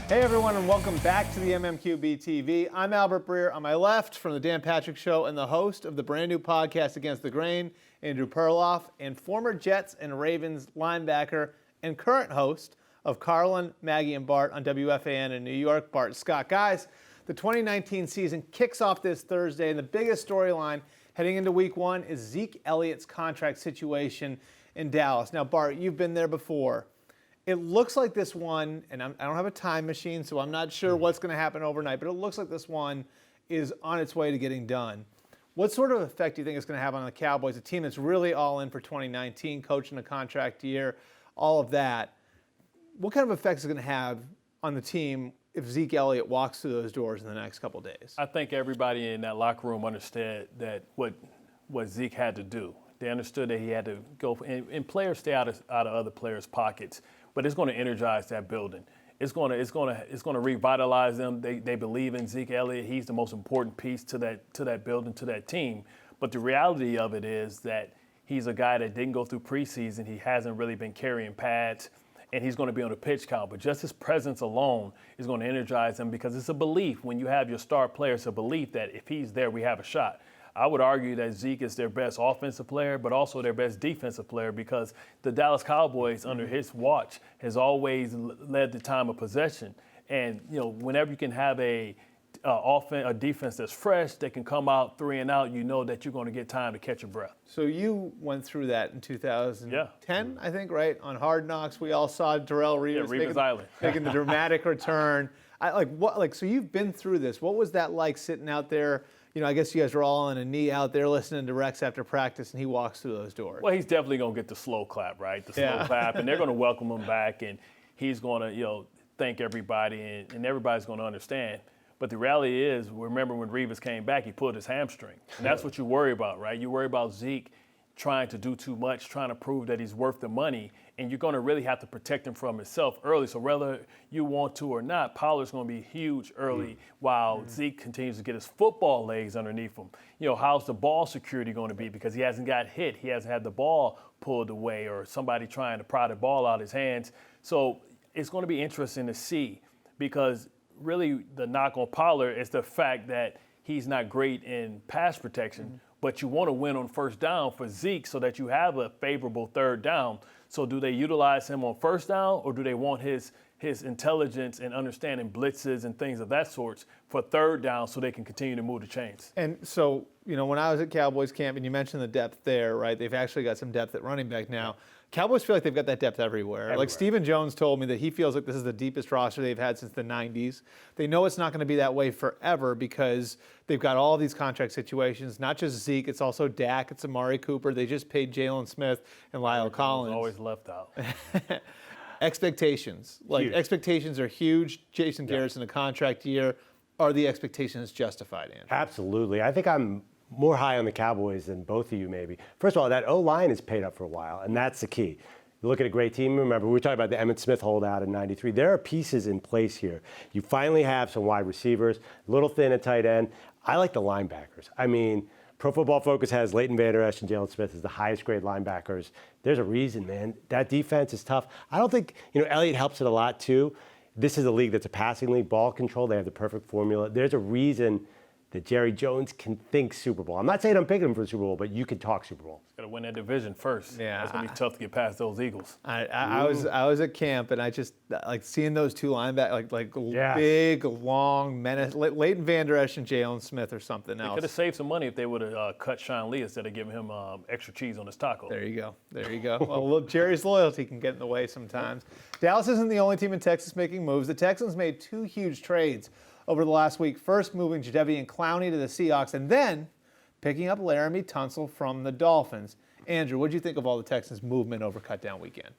Hey everyone, and welcome back to the MMQB TV. I'm Albert Breer. On my left, from the Dan Patrick Show, and the host of the brand new podcast Against the Grain, Andrew Perloff, and former Jets and Ravens linebacker and current host of Carlin, Maggie, and Bart on WFAN in New York, Bart Scott. Guys, the 2019 season kicks off this Thursday, and the biggest storyline heading into Week 1 is Zeke Elliott's contract situation in Dallas. Now, Bart, you've been there before. It looks like this one, and I don't have a time machine, so I'm not sure what's going to happen overnight, but it looks like this one is on its way to getting done. What sort of effect do you think it's going to have on the Cowboys, a team that's really all in for 2019, coaching a contract year, all of that? What kind of effect is it going to have on the team if Zeke Elliott walks through those doors in the next couple of days? I think everybody in that locker room understood that what Zeke had to do. They understood that he had to go, and players stay out of other players' pockets. But it's going to energize that building. It's going to revitalize them. They believe in Zeke Elliott. He's the most important piece to that building, to that team. But the reality of it is that he's a guy that didn't go through preseason. He hasn't really been carrying pads, and he's going to be on the pitch count. But just his presence alone is going to energize them, because it's a belief when you have your star player. It's a belief that if he's there, we have a shot. I would argue that Zeke is their best offensive player, but also their best defensive player, because the Dallas Cowboys, under his watch, has always led the time of possession. And, you know, whenever you can have a defense that's fresh, that can come out 3 and out, you know that you're going to get time to catch your breath. So you went through that in 2010, I think, right? On Hard Knocks, we all saw Darrell Reeves making the dramatic return. So you've been through this. What was that like, sitting out there? You know, I guess you guys were all on a knee out there listening to Rex after practice, and he walks through those doors. Well, he's definitely going to get the slow clap, right? The slow clap, and they're going to welcome him back, and he's going to, thank everybody, and everybody's going to understand. But the reality is, remember when Reeves came back, he pulled his hamstring. And that's what you worry about, right? You worry about Zeke trying to do too much, trying to prove that he's worth the money, and you're going to really have to protect him from himself early. So whether you want to or not, Pollard's going to be huge early while Zeke continues to get his football legs underneath him. You know, how's the ball security going to be? Because he hasn't got hit. He hasn't had the ball pulled away or somebody trying to pry the ball out of his hands. So it's going to be interesting to see, because really the knock on Pollard is the fact that he's not great in pass protection. But you want to win on first down for Zeke so that you have a favorable third down. So do they utilize him on first down, or do they want his intelligence and understanding blitzes and things of that sort for third down so they can continue to move the chains? And so, when I was at Cowboys camp, and you mentioned the depth there, right? They've actually got some depth at running back now. Cowboys feel like they've got that depth everywhere. Like Stephen Jones told me that he feels like this is the deepest roster they've had since the 90s. They know it's not going to be that way forever, because they've got all these contract situations, not just Zeke, it's also Dak, it's Amari Cooper. They just paid Jalen Smith and Lyle Collins. Always left out. Expectations. Expectations are huge. Jason Garrett's in a contract year. Are the expectations justified, Andrew? Absolutely. I think I'm more high on the Cowboys than both of you maybe. First of all, that O-line is paid up for a while, and that's the key. You look at a great team. Remember, we were talking about the Emmitt Smith holdout in '93. There are pieces in place here. You finally have some wide receivers, a little thin at tight end. I like the linebackers. I mean, Pro Football Focus has Leighton Vander Esch and Jalen Smith as the highest grade linebackers. There's a reason, man. That defense is tough. I don't think, Elliott helps it a lot too. This is a league that's a passing league, ball control. They have the perfect formula. There's a reason that Jerry Jones can think Super Bowl. I'm not saying I'm picking him for the Super Bowl, but you can talk Super Bowl. Got to win that division first. Yeah, it's going to be tough to get past those Eagles. I was at camp, and I just like seeing those two linebackers, big, long menace. Leighton Vander Esch and Jalen Smith or something else. They could have saved some money if they would have cut Sean Lee instead of giving him extra cheese on his taco. There you go. Well, Jerry's loyalty can get in the way sometimes. Dallas isn't the only team in Texas making moves. The Texans made 2 huge trades over the last week, first moving Jadeveon Clowney to the Seahawks, and then picking up Laramie Tunsil from the Dolphins. Andrew, what did you think of all the Texans' movement over cutdown weekend?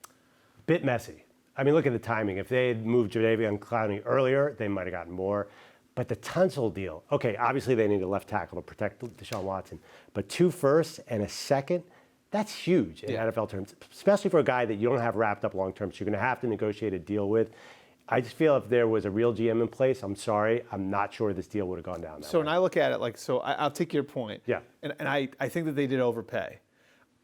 Bit messy. I mean, look at the timing. If they had moved Jadeveon Clowney earlier, they might have gotten more. But the Tunsil deal, okay, obviously they need a left tackle to protect Deshaun Watson, but 2 firsts and a second, that's huge in NFL terms, especially for a guy that you don't have wrapped up long term, so you're going to have to negotiate a deal with. I just feel if there was a real GM in place, I'm sorry, I'm not sure this deal would have gone down that way. When I look at it, I'll take your point. Yeah. And I think that they did overpay.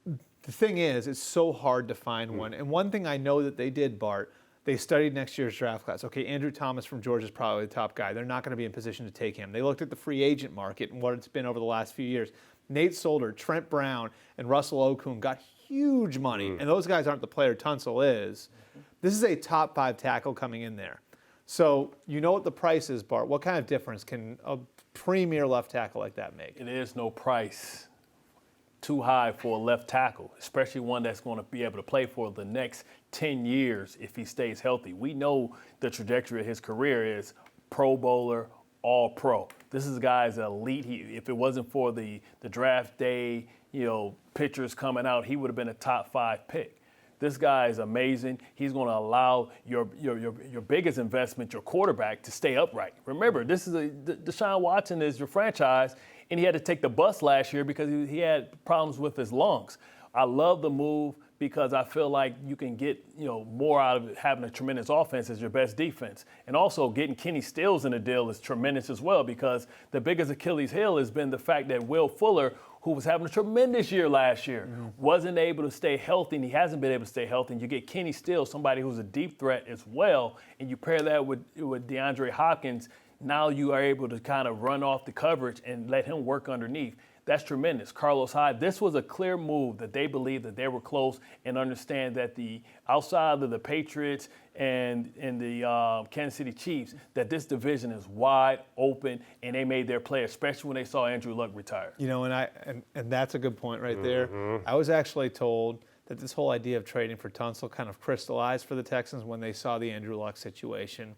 The thing is, it's so hard to find one. And one thing I know that they did, Bart, They studied next year's draft class. Okay, Andrew Thomas from Georgia is probably the top guy. They're not going to be in position to take him. They looked at the free agent market and what it's been over the last few years. Nate Solder, Trent Brown, and Russell Okung got huge money, and those guys aren't the player Tunsil is. This is a top 5 tackle coming in there. So you know what the price is, Bart. What kind of difference can a premier left tackle like that make? It is no price too high for a left tackle, especially one that's going to be able to play for the next 10 years if he stays healthy. We know the trajectory of his career is Pro Bowler, All Pro. This is a guy's elite. If it wasn't for the draft day, pictures coming out, he would have been a top 5 pick. This guy is amazing. He's going to allow your biggest investment, your quarterback, to stay upright. Remember, Deshaun Watson is your franchise, and he had to take the bus last year because he had problems with his lungs. I love the move because I feel like you can get more out of having a tremendous offense as your best defense. And also getting Kenny Stills in the deal is tremendous as well, because the biggest Achilles heel has been the fact that Will Fuller, who was having a tremendous year last year, wasn't able to stay healthy, and he hasn't been able to stay healthy. And you get Kenny Stills, somebody who's a deep threat as well, and you pair that with DeAndre Hopkins. Now you are able to kind of run off the coverage and let him work underneath. That's tremendous. Carlos Hyde, this was a clear move that they believed that they were close, and understand that the outside of the Patriots and the Kansas City Chiefs, that this division is wide open, and they made their play, especially when they saw Andrew Luck retire. And that's a good point right there. I was actually told that this whole idea of trading for Tunsil kind of crystallized for the Texans when they saw the Andrew Luck situation.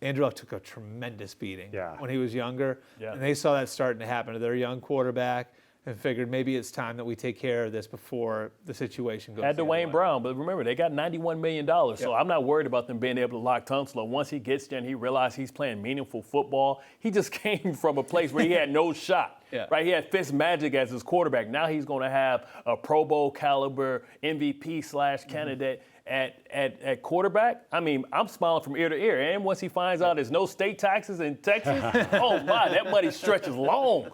Andrew Luck took a tremendous beating when he was younger, and they saw that starting to happen to their young quarterback and figured maybe it's time that we take care of this before the situation goes. Had Dwayne Brown, but remember, they got $91 million, so I'm not worried about them being able to lock Tunsil. Once he gets there and he realized he's playing meaningful football, he just came from a place where he had no shot. Right, he had Fitzmagic as his quarterback. Now he's going to have a Pro Bowl caliber MVP / candidate at quarterback. I mean, I'm smiling from ear to ear. And once he finds out there's no state taxes in Texas, oh my, that money stretches long.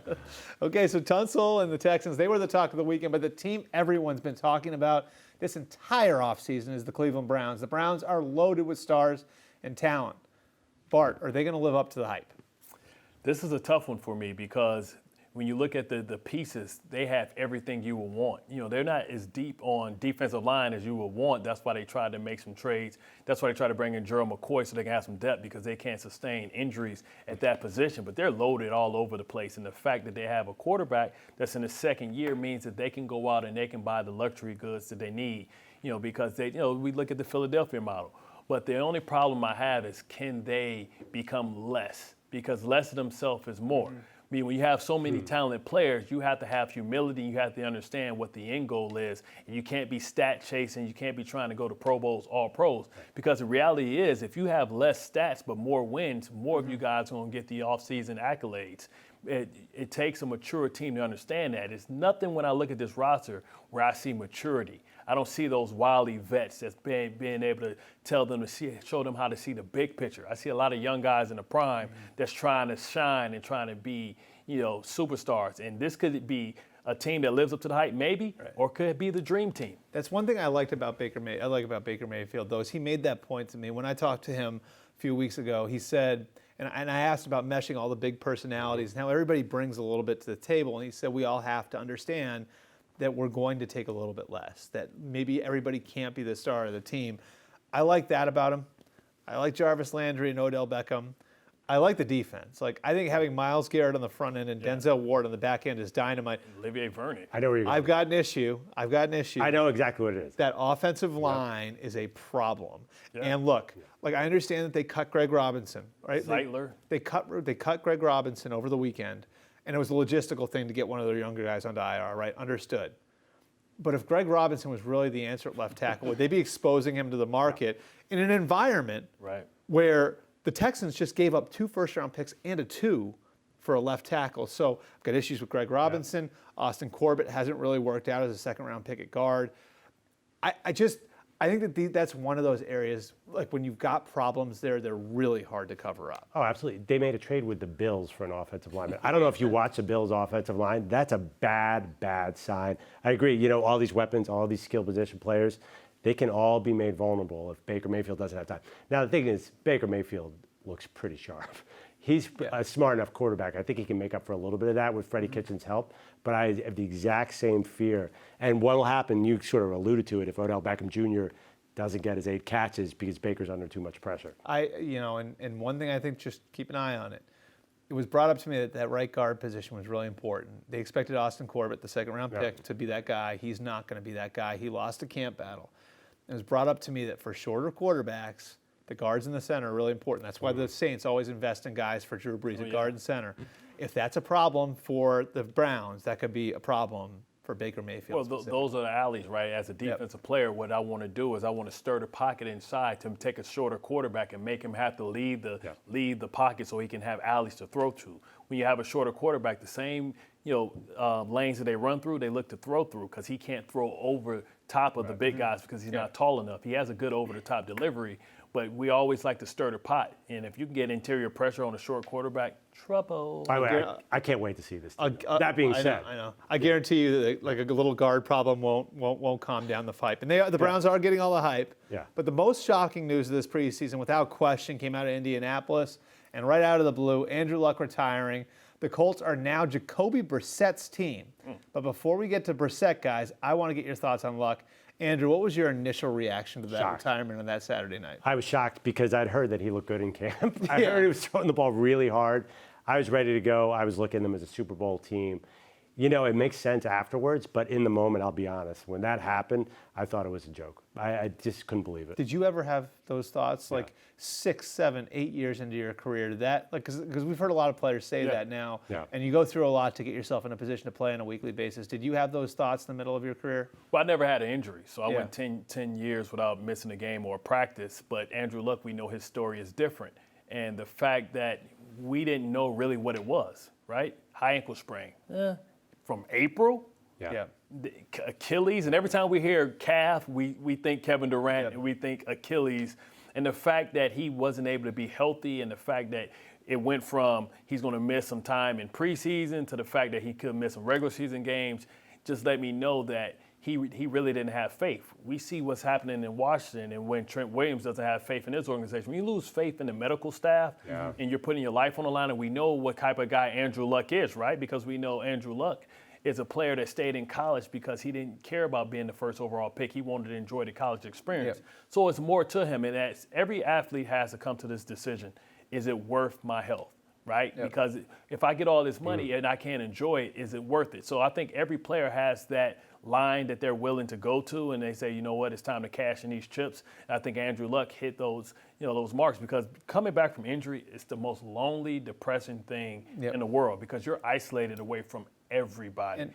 Okay, so Tunsil and the Texans, they were the talk of the weekend, but the team everyone's been talking about this entire offseason is the Cleveland Browns. The Browns are loaded with stars and talent. Bart, are they going to live up to the hype? This is a tough one for me because when you look at the pieces, they have everything you would want. They're not as deep on defensive line as you would want. That's why they tried to make some trades. That's why they tried to bring in Gerald McCoy so they can have some depth, because they can't sustain injuries at that position. But they're loaded all over the place. And the fact that they have a quarterback that's in his second year means that they can go out and they can buy the luxury goods that they need, because we look at the Philadelphia model. But the only problem I have is, can they become less? Because less of themselves is more. I mean, when you have so many talented players, you have to have humility. You have to understand what the end goal is. And you can't be stat chasing. You can't be trying to go to Pro Bowls, All Pros. Because the reality is, if you have less stats but more wins, more of you guys are going to get the offseason accolades. It takes a mature team to understand that. It's nothing when I look at this roster where I see maturity. I don't see those wily vets that's being able to tell them show them how to see the big picture. I see a lot of young guys in the prime that's trying to shine and trying to be, superstars. And this could be a team that lives up to the hype, maybe, or could it be the dream team? That's one thing I like about Baker Mayfield, though, is he made that point to me. When I talked to him a few weeks ago, he said, and I asked about meshing all the big personalities and how everybody brings a little bit to the table, and he said we all have to understand that we're going to take a little bit less, that maybe everybody can't be the star of the team. I like that about him. I like Jarvis Landry and Odell Beckham. I like the defense. I think having Myles Garrett on the front end and Denzel Ward on the back end is dynamite. Olivier Vernon. I know where you're going. I've got an issue. I know exactly what it is. That offensive line is a problem. And look, I understand that they cut Greg Robinson, right? Zeitler. They cut Greg Robinson over the weekend, and it was a logistical thing to get one of their younger guys onto IR, right? Understood. But if Greg Robinson was really the answer at left tackle, would they be exposing him to the market in an environment where the Texans just gave up 2 first-round picks and a 2 for a left tackle? So I've got issues with Greg Robinson. Austin Corbett hasn't really worked out as a second-round pick at guard. I think that that's one of those areas, when you've got problems there, they're really hard to cover up. Oh, absolutely. They made a trade with the Bills for an offensive lineman. I don't know if you watch the Bills' offensive line. That's a bad, bad sign. I agree. All these weapons, all these skill position players, they can all be made vulnerable if Baker Mayfield doesn't have time. Now, the thing is, Baker Mayfield looks pretty sharp. He's a smart enough quarterback. I think he can make up for a little bit of that with Freddie Kitchens' help. But I have the exact same fear. And what will happen, you sort of alluded to it, if Odell Beckham Jr. doesn't get his 8 catches because Baker's under too much pressure. And one thing I think, just keep an eye on it. It was brought up to me that that right guard position was really important. They expected Austin Corbett, the second-round pick, to be that guy. He's not going to be that guy. He lost a camp battle. It was brought up to me that for shorter quarterbacks, the guards in the center are really important. That's why the Saints always invest in guys for Drew Brees at guard and center. If that's a problem for the Browns, that could be a problem for Baker Mayfield. Well, those are the alleys, right? As a defensive player, what I want to do is I want to stir the pocket inside to take a shorter quarterback and make him have to leave the pocket so he can have alleys to throw to. When you have a shorter quarterback, the same lanes that they run through, they look to throw through because he can't throw over top of the big guys because he's not tall enough. He has a good over-the-top delivery, but we always like to stir the pot. And if you can get interior pressure on a short quarterback, trouble. By the way, I can't wait to see this. That being said, I know. I guarantee you that like a little guard problem won't calm down the hype. And the Browns are getting all the hype. Yeah. But the most shocking news of this preseason, without question, came out of Indianapolis. And right out of the blue, Andrew Luck retiring. The Colts are now Jacoby Brissett's team. But before we get to Brissett, guys, I want to get your thoughts on Luck. Andrew, what was your initial reaction to that retirement on that Saturday night? I was shocked because I'd heard that he looked good in camp. I heard he was throwing the ball really hard. I was ready to go. I was looking at them as a Super Bowl team. It makes sense afterwards, but in the moment, I'll be honest, when that happened, I thought it was a joke. I just couldn't believe it. Did you ever have those thoughts, like 6, 7, 8 years into your career? Did that, because we've heard a lot of players say that now, and you go through a lot to get yourself in a position to play on a weekly basis. Did you have those thoughts in the middle of your career? Well, I never had an injury, so I went 10 years without missing a game or practice. But Andrew Luck, we know his story is different. And the fact that we didn't know really what it was, right? High ankle sprain. From April, Achilles, and every time we hear calf, we think Kevin Durant and we think Achilles. And the fact that he wasn't able to be healthy, and the fact that it went from he's going to miss some time in preseason to the fact that he could miss some regular season games, just let me know that he really didn't have faith. We see what's happening in Washington, and when Trent Williams doesn't have faith in his organization, when you lose faith in the medical staff and you're putting your life on the line, and we know what type of guy Andrew Luck is, right? Because we know Andrew Luck is a player that stayed in college because he didn't care about being the first overall pick. He wanted to enjoy the college experience. So it's more to him, and that's every athlete has to come to this decision. Is it worth my health? Right? Because if I get all this money and I can't enjoy it, is it worth it? So I think every player has that line that they're willing to go to, and they say, you know what, it's time to cash in these chips. And I think Andrew Luck hit those, those marks, because coming back from injury is the most lonely, depressing thing in the world, because you're isolated away from everybody.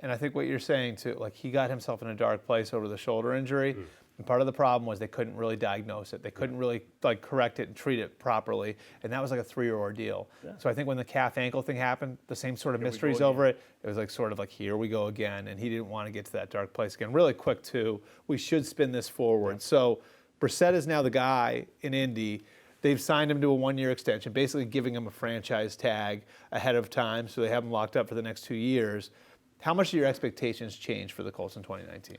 And I think what you're saying too, like he got himself in a dark place over the shoulder injury. And part of the problem was they couldn't really diagnose it. They couldn't really correct it and treat it properly. And that was like a 3-year ordeal. So I think when the calf ankle thing happened, the same sort of mysteries over it. It was like here we go again. And he didn't want to get to that dark place again. Really quick too, we should spin this forward. So Brissett is now the guy in Indy. They've signed him to a 1-year extension, basically giving him a franchise tag ahead of time. So they have him locked up for the next 2 years. How much do your expectations change for the Colts in 2019?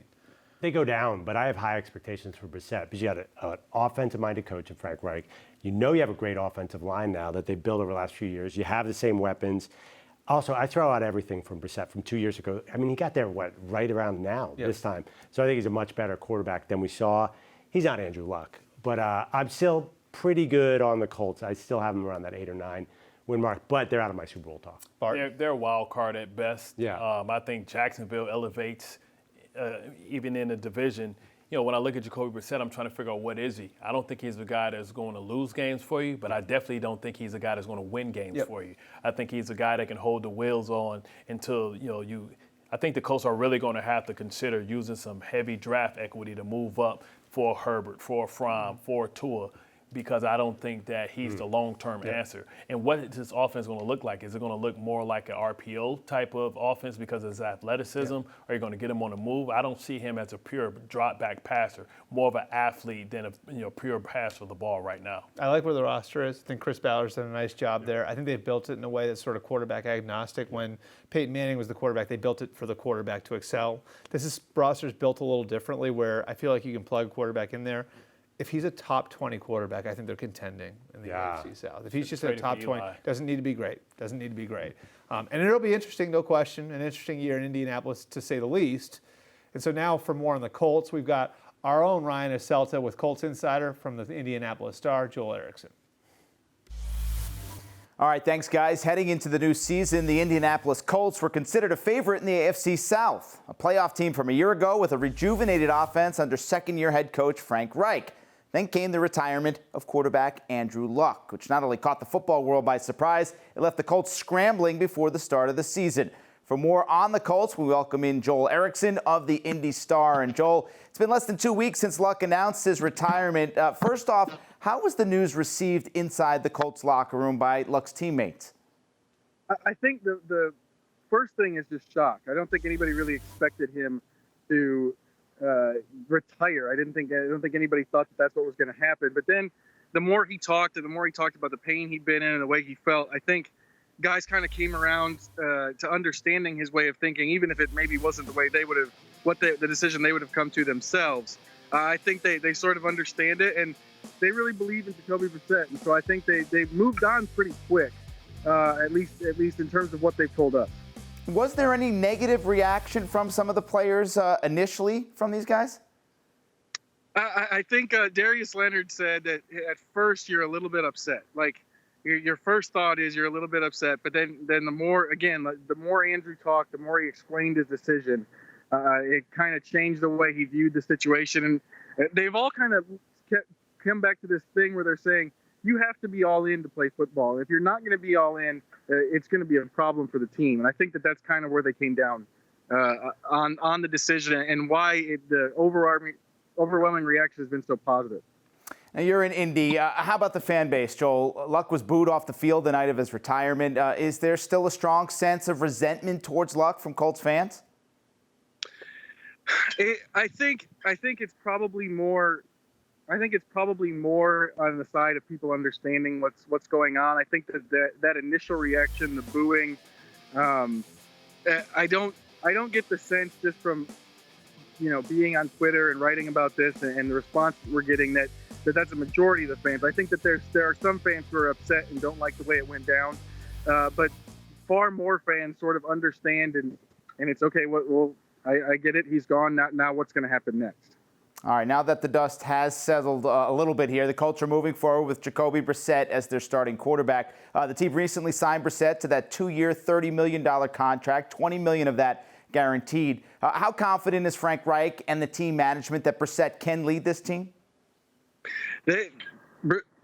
They go down, but I have high expectations for Brissett because you got an offensive-minded coach in Frank Reich. You have a great offensive line now that they've built over the last few years. You have the same weapons. Also, I throw out everything from Brissett from 2 years ago. I mean, he got there, right around now, this time. So I think he's a much better quarterback than we saw. He's not Andrew Luck, but I'm still pretty good on the Colts. I still have them around that 8 or 9 win mark, but they're out of my Super Bowl talk. They're a wild card at best. I think Jacksonville elevates even in the division. When I look at Jacoby Brissett, I'm trying to figure out what is he. I don't think he's a guy that's going to lose games for you, but I definitely don't think he's a guy that's going to win games for you. I think he's a guy that can hold the wheels on until I think the Colts are really going to have to consider using some heavy draft equity to move up for Herbert, for Fromm, for Tua. because I don't think that he's the long-term answer. And what is this offense going to look like? Is it going to look more like an RPO type of offense because of his athleticism? Or are you going to get him on the move? I don't see him as a pure drop-back passer, more of an athlete than a pure passer of the ball right now. I like where the roster is. I think Chris Ballard's done a nice job there. I think they've built it in a way that's sort of quarterback agnostic. When Peyton Manning was the quarterback, they built it for the quarterback to excel. This roster's built a little differently where I feel like you can plug quarterback in there. If he's a top 20 quarterback, I think they're contending in the AFC South. If he's just a top 20, doesn't need to be great. And it'll be interesting, no question, an interesting year in Indianapolis to say the least. And so now for more on the Colts, we've got our own Ryan Aselta with Colts Insider from the Indianapolis Star, Joel Erickson. All right, thanks, guys. Heading into the new season, the Indianapolis Colts were considered a favorite in the AFC South, a playoff team from a year ago with a rejuvenated offense under second-year head coach Frank Reich. Then came the retirement of quarterback Andrew Luck, which not only caught the football world by surprise, it left the Colts scrambling before the start of the season. For more on the Colts, we welcome in Joel Erickson of the Indy Star. And Joel, it's been less than 2 weeks since Luck announced his retirement. First off, how was the news received inside the Colts locker room by Luck's teammates? I think the first thing is just shock. I don't think anybody really expected him to retire. I don't think anybody thought that that's what was going to happen. But then the more he talked and the more he talked about the pain he'd been in and the way he felt, I think guys kind of came around to understanding his way of thinking, even if it maybe wasn't the way they would have, the decision they would have come to themselves. I think they sort of understand it, and they really believe in Jacoby Brissett. And so I think they moved on pretty quick, at least in terms of what they've told us. Was there any negative reaction from some of the players initially from these guys? I think Darius Leonard said that at first you're a little bit upset. Like your first thought is you're a little bit upset, but then the more Andrew talked, the more he explained his decision. It kind of changed the way he viewed the situation, and they've all kind of come back to this thing where they're saying you have to be all in to play football. If you're not going to be all in, it's going to be a problem for the team. And I think that that's kind of where they came down on the decision and why the overwhelming reaction has been so positive. Now you're in Indy. How about the fan base, Joel? Luck was booed off the field the night of his retirement. Is there still a strong sense of resentment towards Luck from Colts fans? I think it's probably more. I think it's probably more on the side of people understanding what's going on. I think that initial reaction, the booing, I don't get the sense just from being on Twitter and writing about this and the response we're getting that's a majority of the fans. I think that there are some fans who are upset and don't like the way it went down, but far more fans sort of understand and it's okay. Well, I get it. He's gone. Now what's going to happen next? All right, now that the dust has settled a little bit here, the Colts are moving forward with Jacoby Brissett as their starting quarterback. The team recently signed Brissett to that 2-year, $30 million contract, $20 million of that guaranteed. How confident is Frank Reich and the team management that Brissett can lead this team?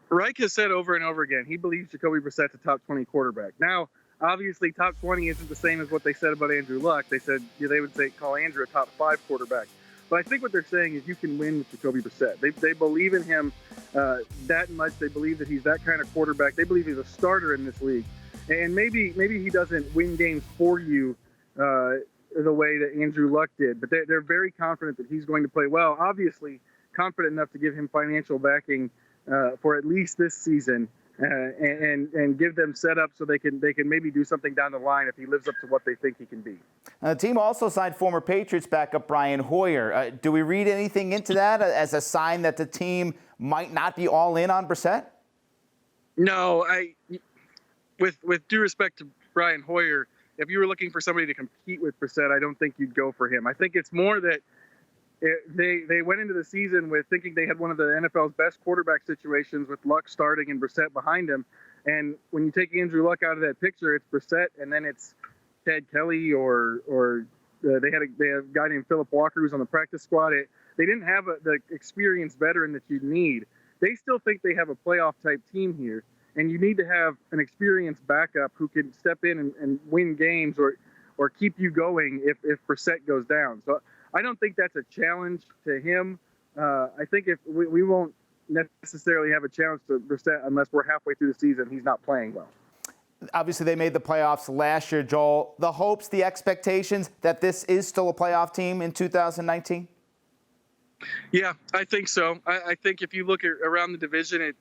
Reich has said over and over again, he believes Jacoby Brissett's a top 20 quarterback. Now, obviously, top 20 isn't the same as what they said about Andrew Luck. They said they would call Andrew a top 5 quarterback. But I think what they're saying is you can win with Jacoby Brissett. They believe in him that much. They believe that he's that kind of quarterback. They believe he's a starter in this league. And maybe he doesn't win games for you the way that Andrew Luck did. But they're very confident that he's going to play well. Obviously, confident enough to give him financial backing for at least this season. And give them set up so they can maybe do something down the line if he lives up to what they think he can be. The team also signed former Patriots backup Brian Hoyer. Do we read anything into that as a sign that the team might not be all in on Brissett? No, with due respect to Brian Hoyer, if you were looking for somebody to compete with Brissett, I don't think you'd go for him. I think it's more that they went into the season with thinking they had one of the NFL's best quarterback situations with Luck starting and Brissett behind him. And when you take Andrew Luck out of that picture, it's Brissett and then it's Ted Kelly or they had a guy named Philip Walker who's on the practice squad. They didn't have the experienced veteran that you need. They still think they have a playoff type team here, and you need to have an experienced backup who can step in and win games or keep you going if Brissett goes down. So I don't think that's a challenge to him. I think if we won't necessarily have a challenge to Brissett unless we're halfway through the season. He's not playing well. Obviously, they made the playoffs last year, Joel. The hopes, the expectations that this is still a playoff team in 2019? Yeah, I think so. I think if you look around the division,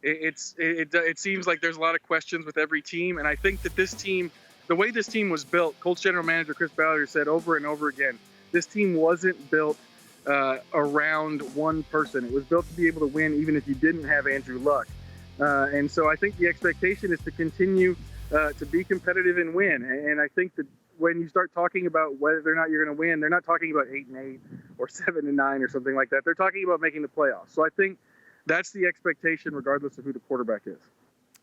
it seems like there's a lot of questions with every team. And I think that this team, the way this team was built, Colts general manager Chris Ballard said over and over again, this team wasn't built around one person. It was built to be able to win even if you didn't have Andrew Luck. And so I think the expectation is to continue to be competitive and win. And I think that when you start talking about whether or not you're going to win, they're not talking about 8-8 or 7-9 or something like that. They're talking about making the playoffs. So I think that's the expectation regardless of who the quarterback is.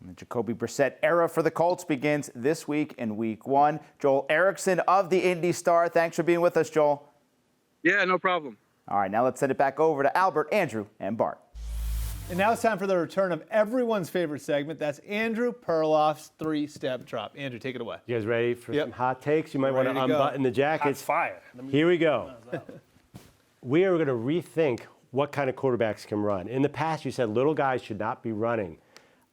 The Jacoby Brissett era for the Colts begins this week in Week 1. Joel Erickson of the Indy Star, thanks for being with us, Joel. Yeah, no problem. All right, now let's send it back over to Albert, Andrew, and Bart. And now it's time for the return of everyone's favorite segment. That's Andrew Perloff's three-step drop. Andrew, take it away. You guys ready for some hot takes? You might want to Ready to go. unbutton the jackets. Hot fire. Here we go. We are going to rethink what kind of quarterbacks can run. In the past, you said little guys should not be running.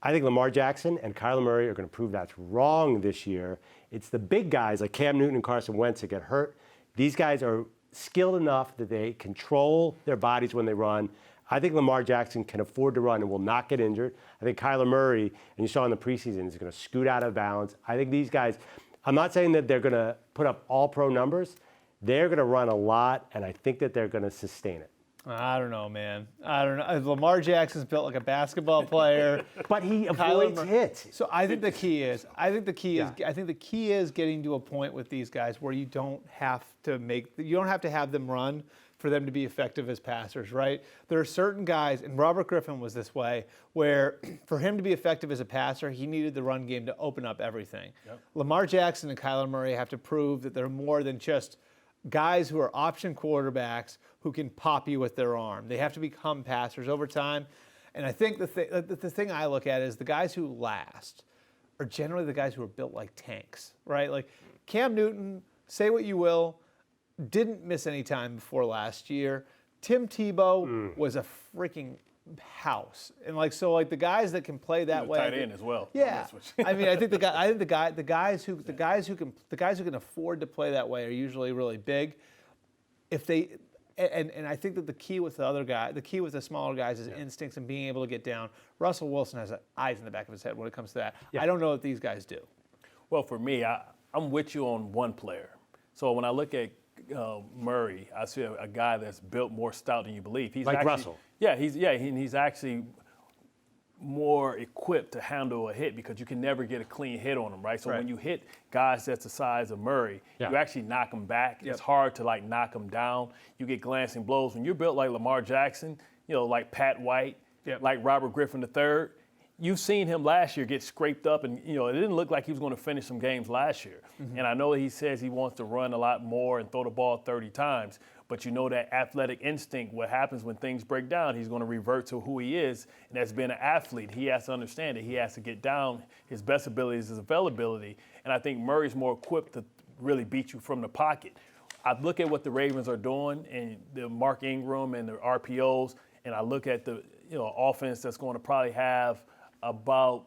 I think Lamar Jackson and Kyler Murray are going to prove that's wrong this year. It's the big guys like Cam Newton and Carson Wentz that get hurt. These guys are skilled enough that they control their bodies when they run. I think Lamar Jackson can afford to run and will not get injured. I think Kyler Murray, and you saw in the preseason, is going to scoot out of bounds. I think these guys, I'm not saying that they're going to put up all-pro numbers. They're going to run a lot, and I think that they're going to sustain it. I don't know, man. I don't know. Lamar Jackson's built like a basketball player, but he avoids hits. So I think the key is getting to a point with these guys where you don't have to have them run for them to be effective as passers, right? There are certain guys, and Robert Griffin was this way, where for him to be effective as a passer, he needed the run game to open up everything. Yep. Lamar Jackson and Kyler Murray have to prove that they're more than just guys who are option quarterbacks who can pop you with their arm. They have to become passers over time. And I think the thing I look at is the guys who last are generally the guys who are built like tanks, right? Like Cam Newton, say what you will, didn't miss any time before last year. Tim Tebow was a freaking house, and the guys that can play that way, tight end as well. Yeah, I mean, I think the guys who can afford to play that way are usually really big. If they, and I think that the key with the smaller guys is instincts and being able to get down. Russell Wilson has eyes in the back of his head when it comes to that. Yeah. I don't know what these guys do. Well, for me, I'm with you on one player. So when I look at Murray, I see a guy that's built more stout than you believe. He's like actually, Russell. Yeah, he's actually more equipped to handle a hit because you can never get a clean hit on him, right? So when you hit guys that's the size of Murray, you actually knock them back. Yep. It's hard to knock them down. You get glancing blows. When you're built like Lamar Jackson, like Pat White, like Robert Griffin III, you've seen him last year get scraped up, and it didn't look like he was going to finish some games last year. Mm-hmm. And I know he says he wants to run a lot more and throw the ball 30 times, but that athletic instinct, what happens when things break down, he's going to revert to who he is, and as being an athlete, he has to understand that he has to get down. His best ability is his availability, and I think Murray's more equipped to really beat you from the pocket. I look at what the Ravens are doing and the Mark Ingram and the RPOs, and I look at the offense that's going to probably have about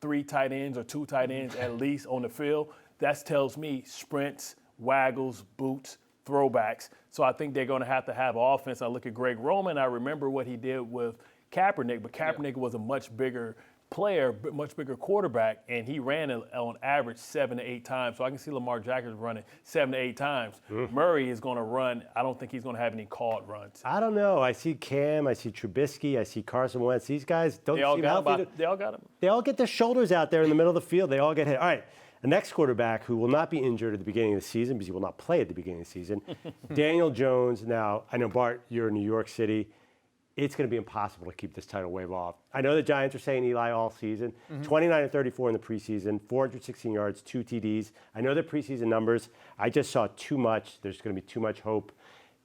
3 tight ends or 2 tight ends at least on the field. That tells me sprints, waggles, boots, throwbacks. So I think they're going to have offense. I look at Greg Roman. I remember what he did with Kaepernick, but Kaepernick was a much bigger player, much bigger quarterback, and he ran on average 7 to 8 times. So I can see Lamar Jackson running 7 to 8 times. Murray is going to run. I don't think he's going to have any caught runs. I don't know. I see Cam. I see Trubisky. I see Carson Wentz. These guys don't seem healthy. They all got him. They all get their shoulders out there in the middle of the field. They all get hit. All right. The next quarterback who will not be injured at the beginning of the season because he will not play at the beginning of the season, Daniel Jones. Now, I know, Bart, you're in New York City. It's going to be impossible to keep this tidal wave off. I know the Giants are saying Eli all season. 29 and 34 in the preseason, 416 yards, 2 TDs. I know the preseason numbers. I just saw too much. There's going to be too much hope.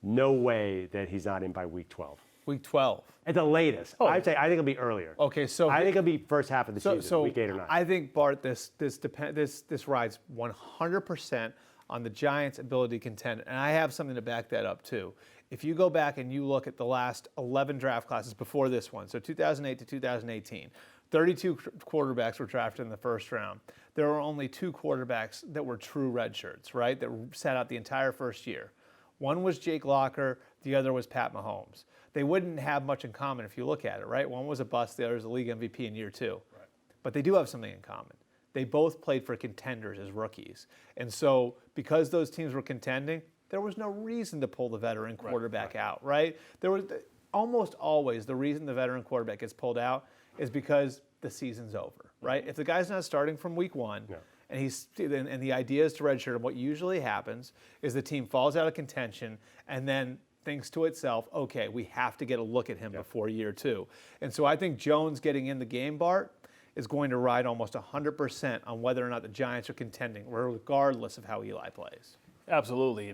No way that he's not in by week 12. Week 12. At the latest. I think it'll be earlier. Okay, so I think it'll be first half of the season, week 8 or 9. I think, Bart, this rides 100% on the Giants' ability to contend, and I have something to back that up too. if you go back and you look at the last 11 draft classes before this one, so 2008 to 2018, 32 quarterbacks were drafted in the first round. There were only 2 quarterbacks that were true redshirts, right, that sat out the entire first year. One was Jake Locker, the other was Pat Mahomes. They wouldn't have much in common if you look at it, right? One was a bust, the other was a league MVP in year 2. Right. But they do have something in common. They both played for contenders as rookies. And so because those teams were contending, there was no reason to pull the veteran quarterback out, right? There was almost always the reason the veteran quarterback gets pulled out is because the season's over, right? If the guy's not starting from week 1, and the idea is to redshirt him, what usually happens is the team falls out of contention and then thinks to itself, okay, we have to get a look at him before year 2. And so I think Jones getting in the game, Bart, is going to ride almost 100% on whether or not the Giants are contending, regardless of how Eli plays. Absolutely,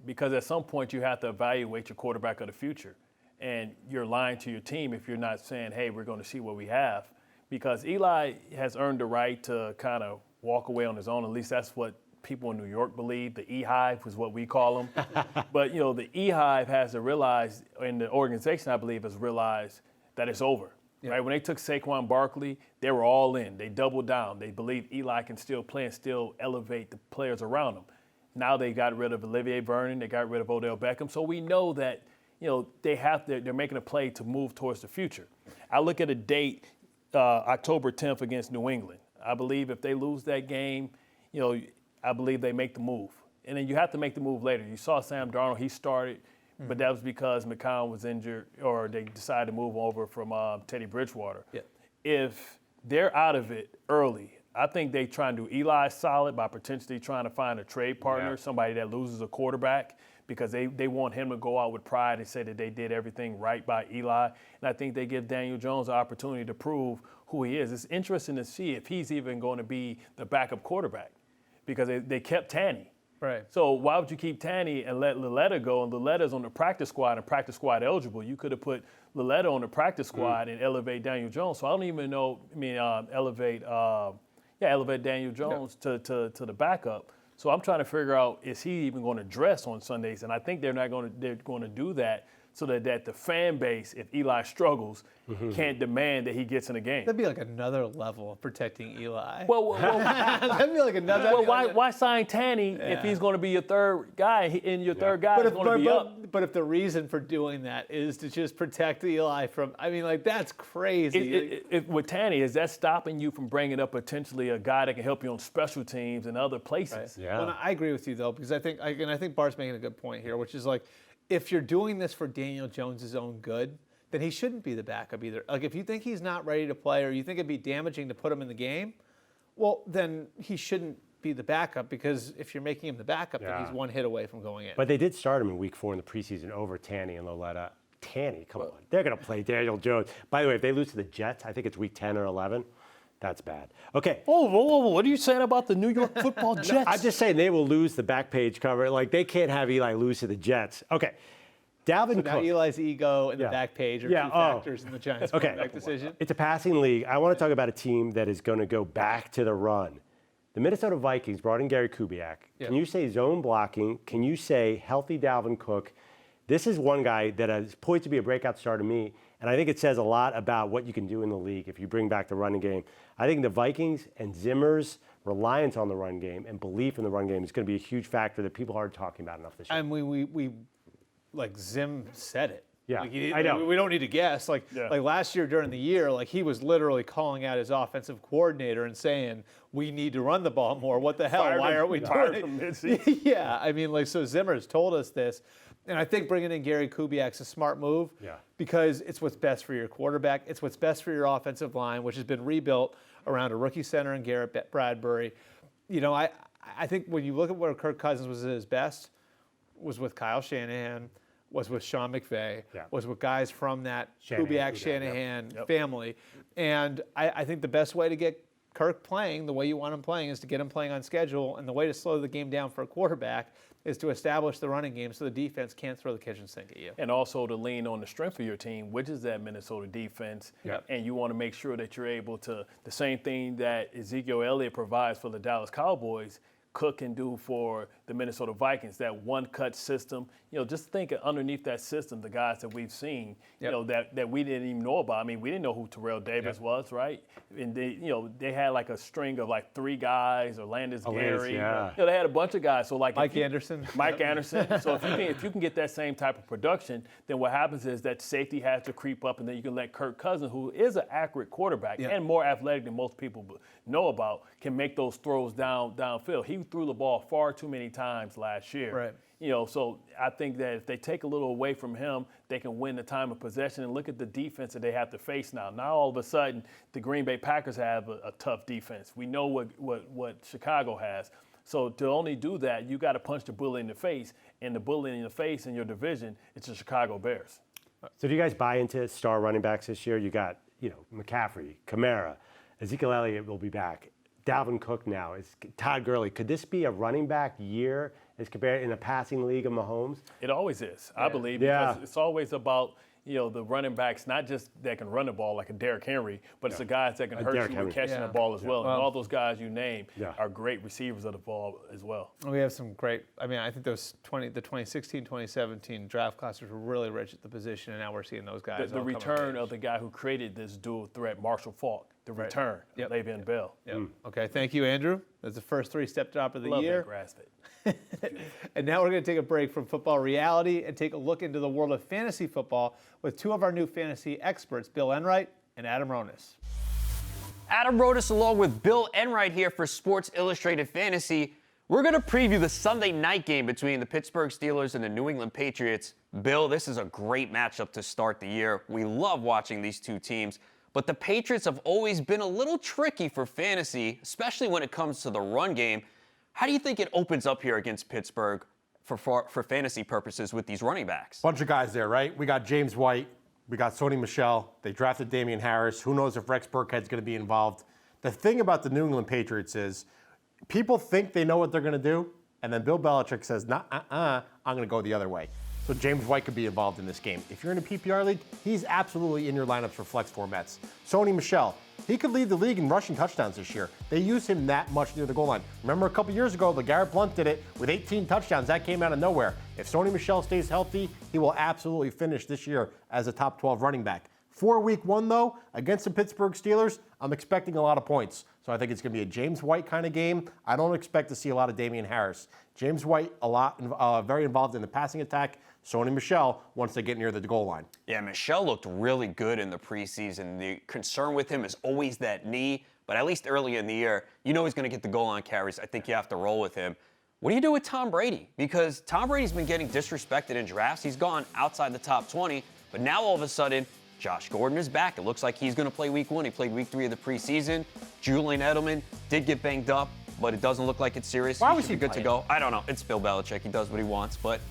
because at some point you have to evaluate your quarterback of the future. And you're lying to your team if you're not saying, hey, we're going to see what we have. Because Eli has earned the right to kind of walk away on his own. At least that's what people in New York believe. The E-Hive is what we call them. But, the E-Hive has to realize, and the organization, I believe, has realized that it's over. Yeah. Right? When they took Saquon Barkley, they were all in. They doubled down. They believe Eli can still play and still elevate the players around him. Now they got rid of Olivier Vernon. They got rid of Odell Beckham. So we know that, they're making a play to move towards the future. I look at a date, October 10th against New England. I believe if they lose that game, I believe they make the move. And then you have to make the move later. You saw Sam Darnold, he started, but that was because McCown was injured, or they decided to move over from Teddy Bridgewater. Yeah. If they're out of it early, I think they try and do Eli solid by potentially trying to find a trade partner, somebody that loses a quarterback, because they want him to go out with pride and say that they did everything right by Eli. And I think they give Daniel Jones the opportunity to prove who he is. It's interesting to see if he's even going to be the backup quarterback, because they kept Tanny. Right. So why would you keep Tanny and let Lilletta go? And Lilletta's on the practice squad and practice squad eligible. You could have put Lilletta on the practice squad and elevate Daniel Jones. So I don't even know, elevate Daniel Jones to the backup. So I'm trying to figure out, is he even going to dress on Sundays? And I think they're going to do that so that the fan base, if Eli struggles, can't demand that he gets in a game. That'd be like another level of protecting Eli. Well, that'd be like another. Well, why sign Tanny if he's going to be your third guy and your third guy is going to be up? But if the reason for doing that is to just protect Eli from, that's crazy. With Tanny, is that stopping you from bringing up potentially a guy that can help you on special teams and other places? Right. Yeah. Well, I agree with you though, because I think Bart's making a good point here, which is like, if you're doing this for Daniel Jones' own good, then he shouldn't be the backup either. Like, if you think he's not ready to play, or you think it'd be damaging to put him in the game, well, then he shouldn't be the backup, because if you're making him the backup, then he's one hit away from going in. But they did start him in week 4 in the preseason over Tanny and Lilletta. Tanny, come on. They're going to play Daniel Jones. By the way, if they lose to the Jets, I think it's week 10 or 11. That's bad. Okay. Oh, what are you saying about the New York Football Jets? No, I'm just saying they will lose the back page cover. Like, they can't have Eli lose to the Jets. Okay. Dalvin Cook. Now Eli's ego and the back page are two factors in the Giants' quarterback decision. It's a passing league. I want to talk about a team that is going to go back to the run. The Minnesota Vikings brought in Gary Kubiak. Can you say zone blocking? Can you say healthy Dalvin Cook? This is one guy that is poised to be a breakout star to me, and I think it says a lot about what you can do in the league if you bring back the running game. I think the Vikings and Zimmer's reliance on the run game and belief in the run game is going to be a huge factor that people aren't talking about enough this year. And we like Zim said it. Yeah, I know. We don't need to guess. Like last year during the year, he was literally calling out his offensive coordinator and saying, "We need to run the ball more. What the hell? Why aren't we doing it?" Yeah, so Zimmer's told us this. And I think bringing in Gary Kubiak's a smart move because it's what's best for your quarterback. It's what's best for your offensive line, which has been rebuilt around a rookie center and Garrett Bradbury. I think when you look at where Kirk Cousins was at his best, was with Kyle Shanahan, was with Sean McVay, was with guys from that Kubiak-Shanahan family. And I think the best way to get Kirk playing the way you want him playing is to get him playing on schedule. And the way to slow the game down for a quarterback is to establish the running game so the defense can't throw the kitchen sink at you. And also to lean on the strength of your team, which is that Minnesota defense. And you want to make sure that you're able to, the same thing that Ezekiel Elliott provides for the Dallas Cowboys, Cook can do for the Minnesota Vikings, that one-cut system. Just think underneath that system, the guys that we've seen, that we didn't even know about. I mean, we didn't know who Terrell Davis was, right? And they had like a string of like 3 guys, or Landis Gary. Yeah. They had a bunch of guys. So like Mike Anderson. Mike Anderson. So if you can get that same type of production, then what happens is that safety has to creep up, and then you can let Kirk Cousins, who is an accurate quarterback and more athletic than most people know about, can make those throws downfield. He threw the ball far too many times last year. Right. So I think that if they take a little away from him, they can win the time of possession. And look at the defense that they have to face now. Now all of a sudden, the Green Bay Packers have a tough defense. We know what Chicago has. So to only do that, you got to punch the bullet in the face, and the bullet in the face in your division, it's the Chicago Bears. So do you guys buy into star running backs this year? You got, McCaffrey, Kamara, Ezekiel Elliott will be back. Dalvin Cook now. Is Todd Gurley. Could this be a running back year as compared in a passing league of Mahomes? It always is, I believe, because it's always about the running backs, not just that can run the ball like a Derrick Henry, but it's the guys that can hurt you with catching the ball as well. And all those guys you name are great receivers of the ball as well. We have some great, I think the 2016, 2017 draft classes were really rich at the position, and now we're seeing those guys. The return of the guy who created this dual threat, Marshall Faulk. The return of Le'Veon Bell. Okay, thank you, Andrew. That's the first 3 step drop of the year. Love that grass fit. And now we're going to take a break from football reality and take a look into the world of fantasy football with 2 of our new fantasy experts, Bill Enright and Adam Ronis. Adam Ronis along with Bill Enright here for Sports Illustrated Fantasy. We're going to preview the Sunday night game between the Pittsburgh Steelers and the New England Patriots. Bill, this is a great matchup to start the year. We love watching these 2 teams. But the Patriots have always been a little tricky for fantasy, especially when it comes to the run game. How do you think it opens up here against Pittsburgh for fantasy purposes with these running backs? Bunch of guys there, right? We got James White. We got Sony Michel. They drafted Damian Harris. Who knows if Rex Burkhead's going to be involved. The thing about the New England Patriots is people think they know what they're going to do, and then Bill Belichick says, I'm going to go the other way. So James White could be involved in this game. If you're in a PPR league, he's absolutely in your lineups for flex formats. Sony Michel, he could lead the league in rushing touchdowns this year. They use him that much near the goal line. Remember a couple years ago, LeGarrette Blount did it with 18 touchdowns. That came out of nowhere. If Sony Michel stays healthy, he will absolutely finish this year as a top 12 running back. For week 1, though, against the Pittsburgh Steelers, I'm expecting a lot of points. So I think it's going to be a James White kind of game. I don't expect to see a lot of Damian Harris. James White, very involved in the passing attack. Sony Michel once they get near the goal line. Yeah, Michel looked really good in the preseason. The concern with him is always that knee, but at least early in the year, he's going to get the goal line carries. I think you have to roll with him. What do you do with Tom Brady? Because Tom Brady's been getting disrespected in drafts. He's gone outside the top 20, but now all of a sudden, Josh Gordon is back. It looks like he's going to play week 1. He played week 3 of the preseason. Julian Edelman did get banged up, but it doesn't look like it's serious. Why was he he good to go? I don't know. It's Bill Belichick. He does what he wants, but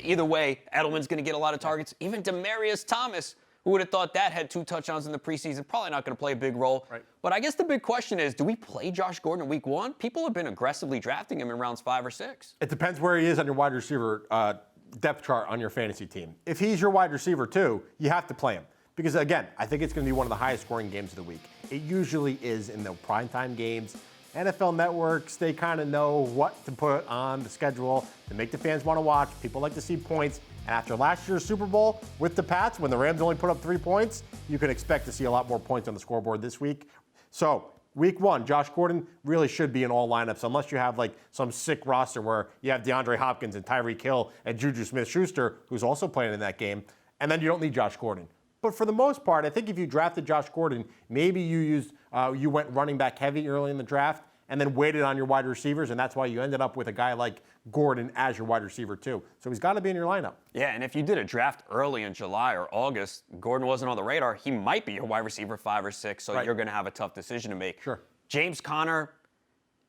either way, Edelman's going to get a lot of targets. Even Demaryius Thomas, who would have thought that had 2 touchdowns in the preseason, probably not going to play a big role. Right. But I guess the big question is, do we play Josh Gordon in week 1? People have been aggressively drafting him in rounds 5 or 6. It depends where he is on your wide receiver depth chart on your fantasy team. If he's your wide receiver too, you have to play him. Because again, I think it's going to be one of the highest scoring games of the week. It usually is in the primetime games. NFL networks, they kind of know what to put on the schedule to make the fans want to watch. People like to see points. And after last year's Super Bowl with the Pats, when the Rams only put up 3 points, you can expect to see a lot more points on the scoreboard this week. So week 1, Josh Gordon really should be in all lineups, unless you have like some sick roster where you have DeAndre Hopkins and Tyreek Hill and Juju Smith-Schuster, who's also playing in that game. And then you don't need Josh Gordon. But for the most part, I think if you drafted Josh Gordon, maybe you went running back heavy early in the draft and then waited on your wide receivers, and that's why you ended up with a guy like Gordon as your wide receiver too. So he's got to be in your lineup. Yeah, and if you did a draft early in July or August, Gordon wasn't on the radar, he might be your wide receiver 5 or 6, so you're going to have a tough decision to make. Sure. James Conner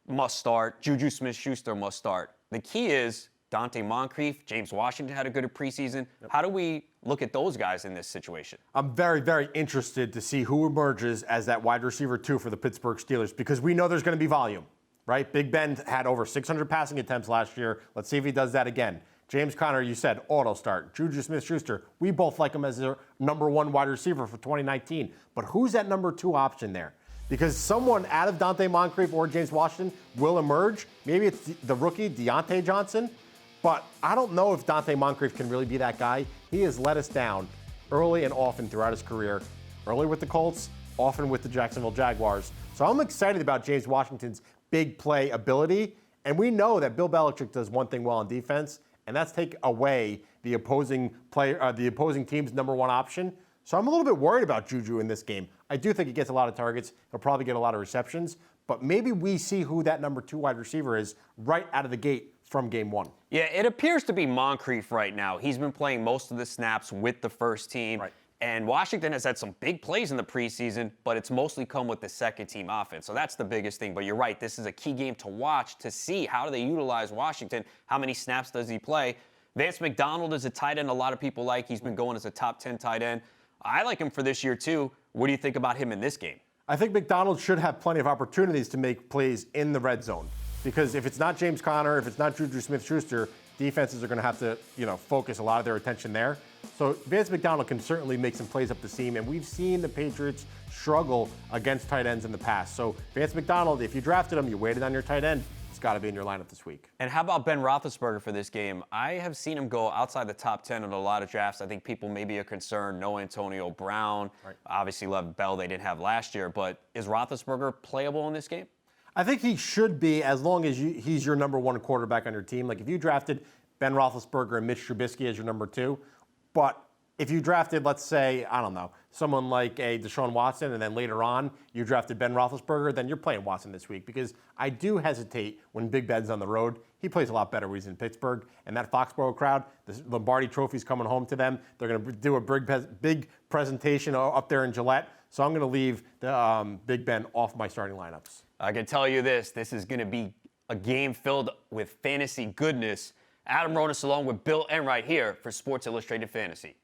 must start. Juju Smith-Schuster must start. The key is Dante Moncrief, James Washington had a good preseason. Yep. How do we look at those guys in this situation? I'm very, very interested to see who emerges as that wide receiver 2 for the Pittsburgh Steelers, because we know there's going to be volume, right? Big Ben had over 600 passing attempts last year. Let's see if he does that again. James Conner, you said, auto start. Juju Smith-Schuster, we both like him as their number 1 wide receiver for 2019. But who's that number 2 option there? because someone out of Dante Moncrief or James Washington will emerge. Maybe it's the rookie, Deontay Johnson, but I don't know if Dante Moncrief can really be that guy. He has let us down early and often throughout his career, early with the Colts, often with the Jacksonville Jaguars. So I'm excited about James Washington's big play ability, and we know that Bill Belichick does one thing well on defense, and that's take away the opposing team's number one option. So I'm a little bit worried about Juju in this game. I do think he gets a lot of targets. He'll probably get a lot of receptions, but maybe we see who that number 2 wide receiver is right out of the gate from game 1. Yeah, it appears to be Moncrief right now. He's been playing most of the snaps with the first team. Right. And Washington has had some big plays in the preseason, but it's mostly come with the second-team offense. So that's the biggest thing. But you're right, this is a key game to watch to see how do they utilize Washington. How many snaps does he play? Vance McDonald is a tight end a lot of people like. He's been going as a top 10 tight end. I like him for this year, too. What do you think about him in this game? I think McDonald should have plenty of opportunities to make plays in the red zone. Because if it's not James Conner, if it's not Juju Smith-Schuster, defenses are going to have to, focus a lot of their attention there. So Vance McDonald can certainly make some plays up the seam, and we've seen the Patriots struggle against tight ends in the past. So Vance McDonald, if you drafted him, you waited on your tight end, it's got to be in your lineup this week. And how about Ben Roethlisberger for this game? I have seen him go outside the top 10 in a lot of drafts. I think people may be a concern. No Antonio Brown. Right. Obviously, Lev Bell they didn't have last year. But is Roethlisberger playable in this game? I think he should be, as long as he's your number 1 quarterback on your team. Like if you drafted Ben Roethlisberger and Mitch Trubisky as your number 2, but if you drafted, let's say, I don't know, someone like a Deshaun Watson, and then later on you drafted Ben Roethlisberger, then you're playing Watson this week, because I do hesitate when Big Ben's on the road. He plays a lot better when he's in Pittsburgh, and that Foxborough crowd, the Lombardi Trophy's coming home to them. They're going to do a big presentation up there in Gillette, so I'm going to leave the Big Ben off my starting lineups. I can tell you this is going to be a game filled with fantasy goodness. Adam Ronis along with Bill Enright here for Sports Illustrated Fantasy.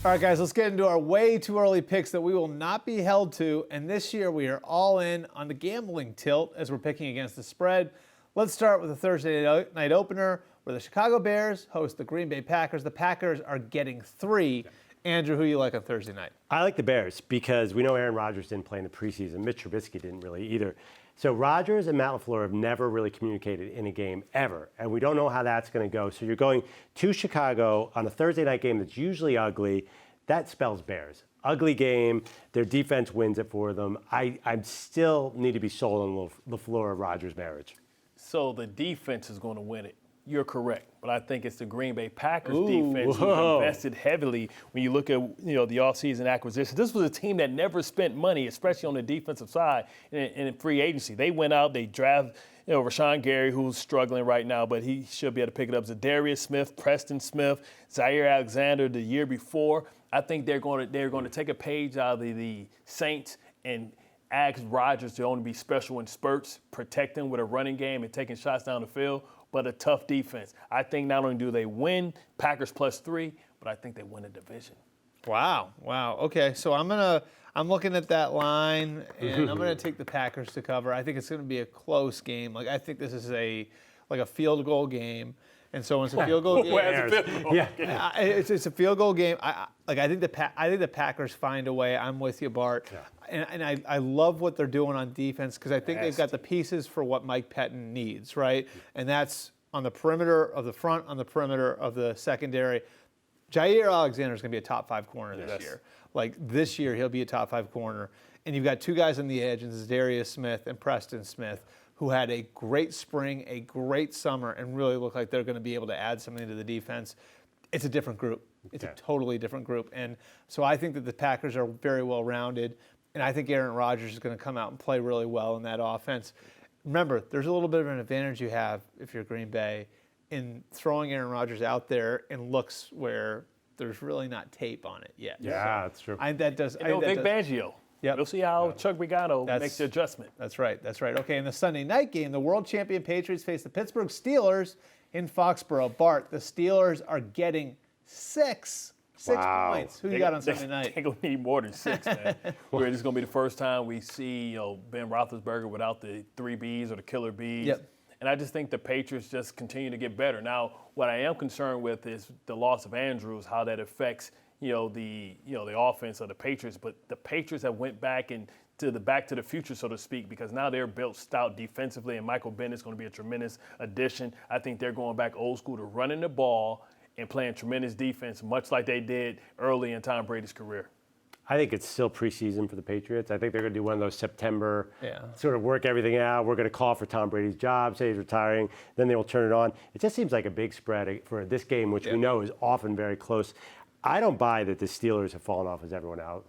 All right, guys, let's get into our way too early picks that we will not be held to. And this year we are all in on the gambling tilt as we're picking against the spread. Let's start with the Thursday night opener where the Chicago Bears host the Green Bay Packers. The Packers are getting 3. Andrew, who you like on Thursday night? I like the Bears because we know Aaron Rodgers didn't play in the preseason. Mitch Trubisky didn't really either. So Rodgers and Matt LaFleur have never really communicated in a game ever, and we don't know how that's going to go. So you're going to Chicago on a Thursday night game that's usually ugly. That spells Bears. Ugly game. Their defense wins it for them. I still need to be sold on LaFleur-Rodgers marriage. So the defense is going to win it. You're correct, but I think it's the Green Bay Packers defense who's invested heavily when you look at the offseason acquisition. This was a team that never spent money, especially on the defensive side in free agency. They went out, they drafted Rashawn Gary, who's struggling right now, but he should be able to pick it up. Zadarius Smith, Preston Smith, Zaire Alexander the year before. I think they're going to take a page out of the Saints and ask Rodgers to only be special in spurts, protect him with a running game and taking shots down the field, but a tough defense. I think not only do they win, Packers +3, but I think they win a division. Wow. Okay, so I'm looking at that line, and I'm gonna take the Packers to cover. I think it's gonna be a close game. Like I think this is a field goal game, and so when it's a field goal game, it's a field goal game. I think the Packers find a way. I'm with you, Bart, and I love what they're doing on defense because I think they've got the pieces for what Mike Pettin needs, right? And that's on the perimeter of the front, on the perimeter of the secondary. Jair Alexander is going to be a top 5 corner this year. Like this year, he'll be a top 5 corner. And you've got 2 guys on the edge, and Zadarius Smith and Preston Smith, who had a great spring, a great summer, and really look like they're going to be able to add something to the defense. It's a different group. It's a totally different group. And so I think that the Packers are very well-rounded, and I think Aaron Rodgers is going to come out and play really well in that offense. Remember, there's a little bit of an advantage you have if you're Green Bay in throwing Aaron Rodgers out there in looks where there's really not tape on it yet. Yeah, that's true. Vic Fangio. Yep. We'll see how Chuck Pagano makes the adjustment. That's right. Okay, in the Sunday night game, the world champion Patriots face the Pittsburgh Steelers in Foxborough. Bart, the Steelers are getting 6 points. Who you got on Sunday night? They're going to need more than 6, man. Where this is going to be the first time we see Ben Roethlisberger without the 3 Bs or the killer Bs. Yep. And I just think the Patriots just continue to get better. Now, what I am concerned with is the loss of Andrews, how that affects the offense of the Patriots, but the Patriots have went back to the future, so to speak, because now they're built stout defensively, and Michael Bennett's going to be a tremendous addition. I think they're going back old school to running the ball and playing tremendous defense, much like they did early in Tom Brady's career. I think it's still preseason for the Patriots. I think they're going to do one of those September, sort of work everything out. We're going to call for Tom Brady's job, say he's retiring. Then they will turn it on. It just seems like a big spread for this game, which we know is often very close. I don't buy that the Steelers have fallen off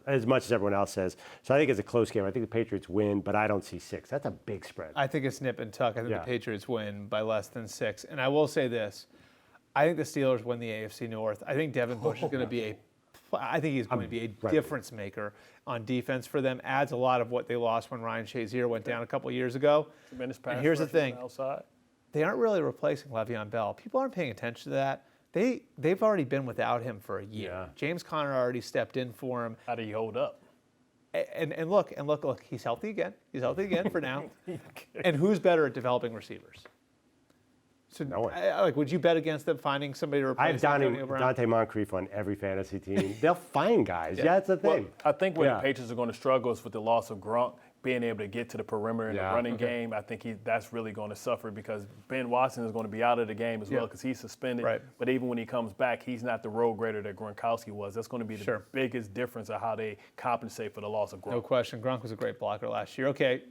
as much as everyone else says. So I think it's a close game. I think the Patriots win, but I don't see 6. That's a big spread. I think it's nip and tuck. I think the Patriots win by less than 6. And I will say this. I think the Steelers win the AFC North. I think Devin Bush is going to be a difference maker on defense for them. Adds a lot of what they lost when Ryan Shazier went down a couple of years ago. Tremendous pass and here's the thing. Outside. They aren't really replacing Le'Veon Bell. People aren't paying attention to that. They've already been without him for a year. Yeah. James Conner already stepped in for him. How do you hold up? And look, he's healthy again. He's healthy again for now. And who's better at developing receivers? So, no one. Would you bet against them finding somebody to replace Antonio Brown? Dante Moncrief on every fantasy team. They'll find guys. Yeah, that's the thing. Well, I think where the Patriots are going to struggle is with the loss of Gronk, being able to get to the perimeter in the running game. I think that's really going to suffer because Ben Watson is going to be out of the game as well because he's suspended. Right. But even when he comes back, he's not the road grader that Gronkowski was. That's going to be the biggest difference of how they compensate for the loss of Gronk. No question. Gronk was a great blocker last year. Okay.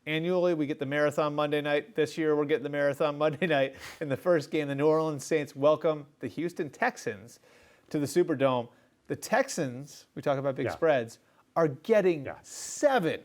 Annually, we get the Marathon Monday night. This year, we're getting the Marathon Monday night. In the first game, the New Orleans Saints welcome the Houston Texans to the Superdome. The Texans, we talk about big spreads, are getting 7.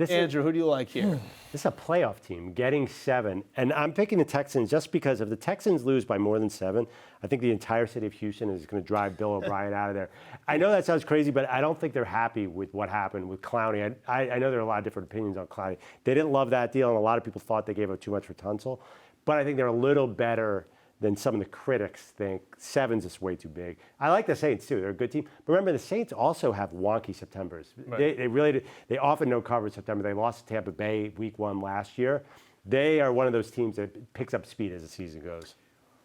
Andrew, who do you like here? This is a playoff team getting 7. And I'm picking the Texans just because if the Texans lose by more than 7, I think the entire city of Houston is going to drive Bill O'Brien out of there. I know that sounds crazy, but I don't think they're happy with what happened with Clowney. I know there are a lot of different opinions on Clowney. They didn't love that deal, and a lot of people thought they gave up too much for Tunsil. But I think they're a little better than some of the critics think. 7's just way too big. I like the Saints, too. They're a good team. But remember, the Saints also have wonky Septembers. Right. They often no coverage September. They lost to Tampa Bay week 1 last year. They are one of those teams that picks up speed as the season goes.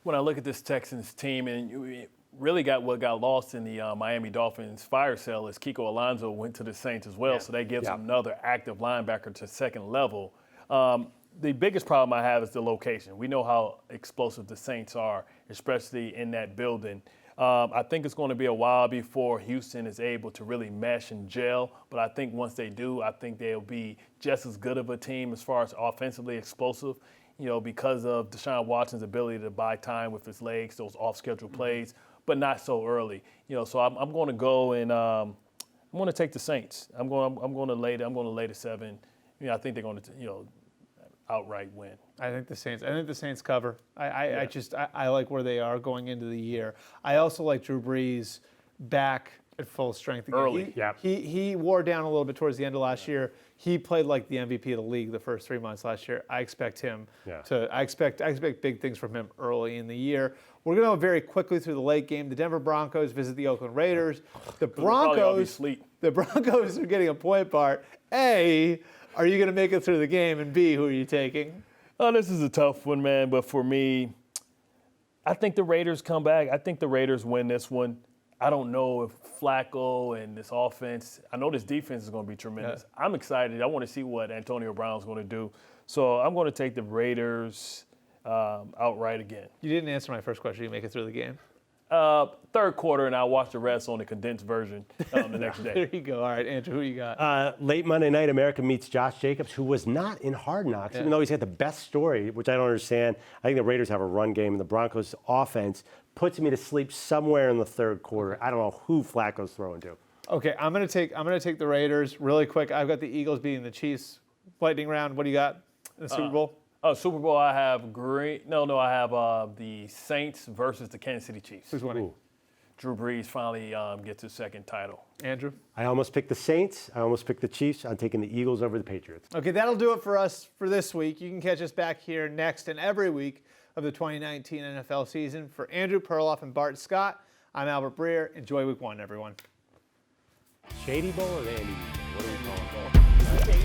When I look at this Texans team, and you really got lost in the Miami Dolphins fire sale is Kiko Alonso went to the Saints as well, so that gives them another active linebacker to second level. The biggest problem I have is the location. We know how explosive the Saints are, especially in that building. I think it's going to be a while before Houston is able to really mesh and gel, but I think once they do, I think they'll be just as good of a team as far as offensively explosive, because of Deshaun Watson's ability to buy time with his legs, those off-schedule plays, but not so early. So I'm going to go and I'm going to take the Saints. I'm going to lay the 7. I think they're going to outright win. I think the Saints cover. I like where they are going into the year. I also like Drew Brees back at full strength again. Early. He wore down a little bit towards the end of last year. He played like the MVP of the league the first 3 months last year. I expect him to. I expect big things from him early in the year. We're going to go very quickly through the late game. The Denver Broncos visit the Oakland Raiders. The Broncos are getting a point apart. A, are you going to make it through the game? And B, who are you taking? Oh, this is a tough one, man. But for me, I think the Raiders come back. I think the Raiders win this one. I don't know if Flacco and this offense, I know this defense is going to be tremendous. Yeah. I'm excited. I want to see what Antonio Brown's going to do. So I'm going to take the Raiders outright again. You didn't answer my first question. You make it through the game? Third quarter, and I'll watch the rest on the condensed version the next day. There you go. All right, Andrew, who you got? Late Monday night, America meets Josh Jacobs, who was not in Hard Knocks, even though he's got the best story, which I don't understand. I think the Raiders have a run game, and the Broncos' offense puts me to sleep somewhere in the third quarter. I don't know who Flacco's throwing to. Okay, I'm gonna take the Raiders really quick. I've got the Eagles beating the Chiefs. Lightning round. What do you got in the Super Bowl? Super Bowl, I have I have the Saints versus the Kansas City Chiefs. Who's winning? Drew Brees finally gets his second title. Andrew? I almost picked the Saints. I almost picked the Chiefs. I'm taking the Eagles over the Patriots. Okay, that'll do it for us for this week. You can catch us back here next and every week of the 2019 NFL season. For Andrew Perloff and Bart Scott, I'm Albert Breer. Enjoy week 1, everyone. Shady Bowl or Andy? What are we calling it?